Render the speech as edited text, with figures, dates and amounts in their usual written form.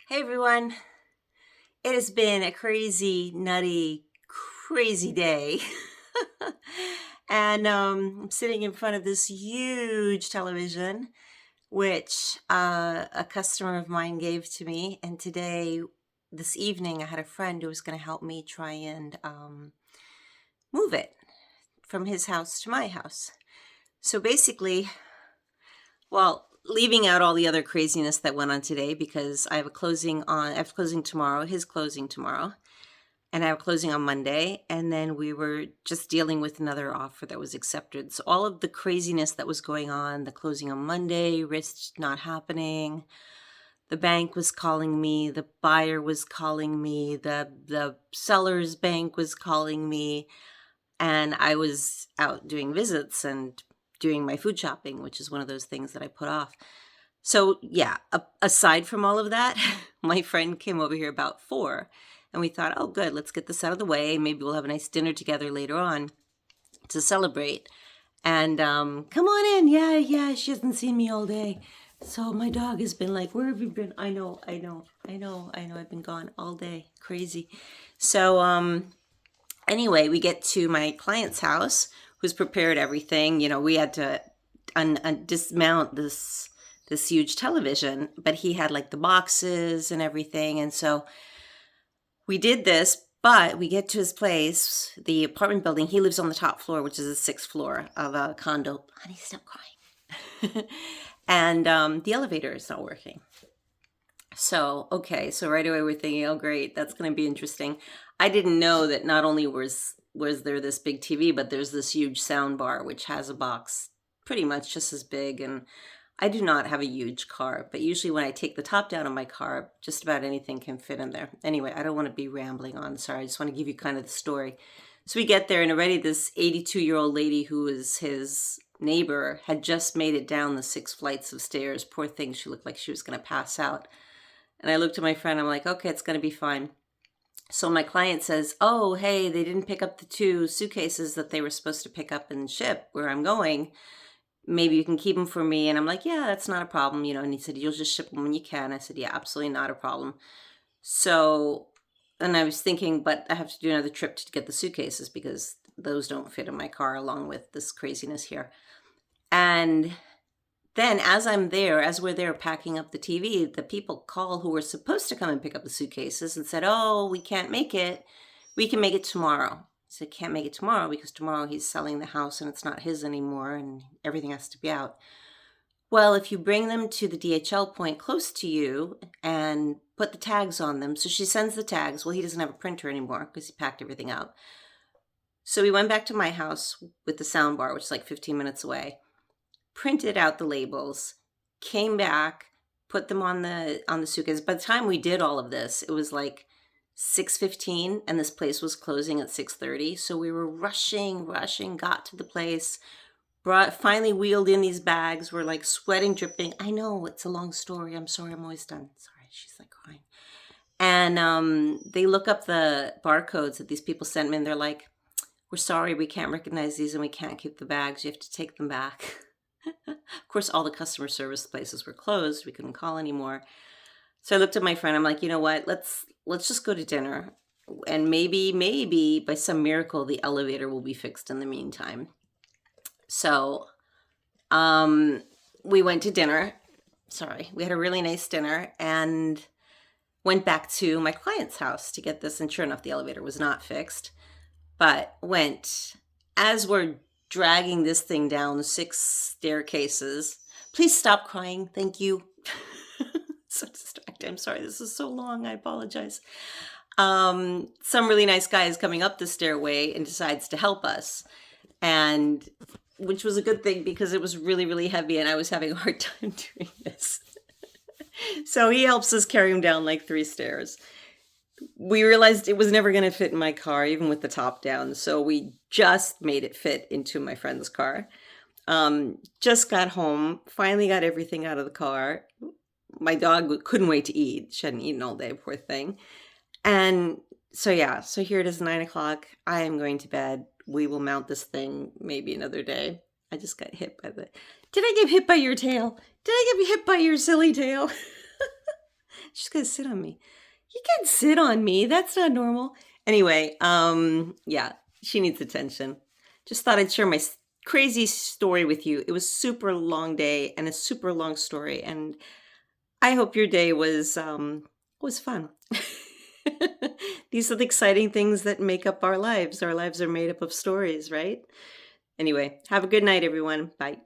Hey everyone. It has been a crazy, nutty, crazy day. And I'm sitting in front of this huge television, which a customer of mine gave to me. And today, this evening, I had a friend who was going to help me try and move it from his house to my house. So basically, well, leaving out all the other craziness that went on today because I have closing tomorrow, his closing tomorrow, and I have closing on Monday, and then we were just dealing with another offer that was accepted. So all of the craziness that was going on, the closing on Monday, risk not happening, the bank was calling me, the buyer was calling me, the seller's bank was calling me, and I was out doing visits and doing my food shopping, which is one of those things that I put off. So, yeah, aside from all of that, my friend came over here about 4, and we thought, oh, good, let's get this out of the way. Maybe we'll have a nice dinner together later on to celebrate. And come on in. Yeah, she hasn't seen me all day. So my dog has been like, where have you been? I know. I've been gone all day. Crazy. So anyway, we get to my client's house, who's prepared everything. We had to dismount this huge television, but he had like the boxes and everything. And so we did this, but we get to his place, the apartment building. He lives on the top floor, which is the 6th floor of a condo. Honey, stop crying. And the elevator is not working. So, okay, so right away we're thinking, oh great, that's going to be interesting. I didn't know that not only was there this big TV, but there's this huge sound bar which has a box pretty much just as big. And I do not have a huge car, but usually when I take the top down of my car, just about anything can fit in there. Anyway, I don't want to be rambling on. Sorry, I just want to give you kind of the story. So we get there, and already this 82-year-old lady who is his neighbor had just made it down the 6 flights of stairs. Poor thing, she looked like she was going to pass out. And I looked at my friend, I'm like, okay, it's going to be fine. So my client says, oh, hey, they didn't pick up the 2 suitcases that they were supposed to pick up and ship where I'm going. Maybe you can keep them for me. And I'm like, yeah, that's not a problem. And he said, you'll just ship them when you can. I said, yeah, absolutely not a problem. So, and I was thinking, but I have to do another trip to get the suitcases because those don't fit in my car along with this craziness here. And then as we're there packing up the TV, the people call who were supposed to come and pick up the suitcases and said, oh, we can't make it. We can make it tomorrow. I said, can't make it tomorrow because tomorrow he's selling the house and it's not his anymore and everything has to be out. Well, if you bring them to the DHL point close to you and put the tags on them. So she sends the tags. Well, he doesn't have a printer anymore because he packed everything out. So we went back to my house with the sound bar, which is like 15 minutes away, printed out the labels, came back, put them on the suitcase. By the time we did all of this, it was like 6:15 and this place was closing at 6:30. So we were rushing, got to the place, finally wheeled in these bags. We're like sweating, dripping. I know it's a long story. I'm sorry. I'm always done. Sorry. She's like crying. And they look up the barcodes that these people sent me and they're like, we're sorry, we can't recognize these and we can't keep the bags. You have to take them back. Of course, all the customer service places were closed. We couldn't call anymore. So I looked at my friend. I'm like, you know what? Let's just go to dinner. And maybe by some miracle, the elevator will be fixed in the meantime. So we went to dinner. Sorry, we had a really nice dinner and went back to my client's house to get this. And sure enough, the elevator was not fixed, but as we're dragging this thing down the 6 staircases. Please stop crying. Thank you. So distracting. I'm sorry. This is so long. I apologize. Some really nice guy is coming up the stairway and decides to help us. And which was a good thing because it was really, really heavy and I was having a hard time doing this. So he helps us carry him down like 3 stairs. We realized it was never going to fit in my car, even with the top down. So we just made it fit into my friend's car. Just got home, finally got everything out of the car. My dog couldn't wait to eat. She hadn't eaten all day, poor thing. And so, yeah, so here it is, 9 o'clock. I am going to bed. We will mount this thing maybe another day. I just got hit by did I get hit by your tail? Did I get hit by your silly tail? She's gonna sit on me. You can't sit on me. That's not normal. Anyway, yeah, she needs attention. Just thought I'd share my crazy story with you. It was super long day and a super long story, and I hope your day was fun. These are the exciting things that make up our lives. Our lives are made up of stories, right? Anyway, have a good night, everyone. Bye.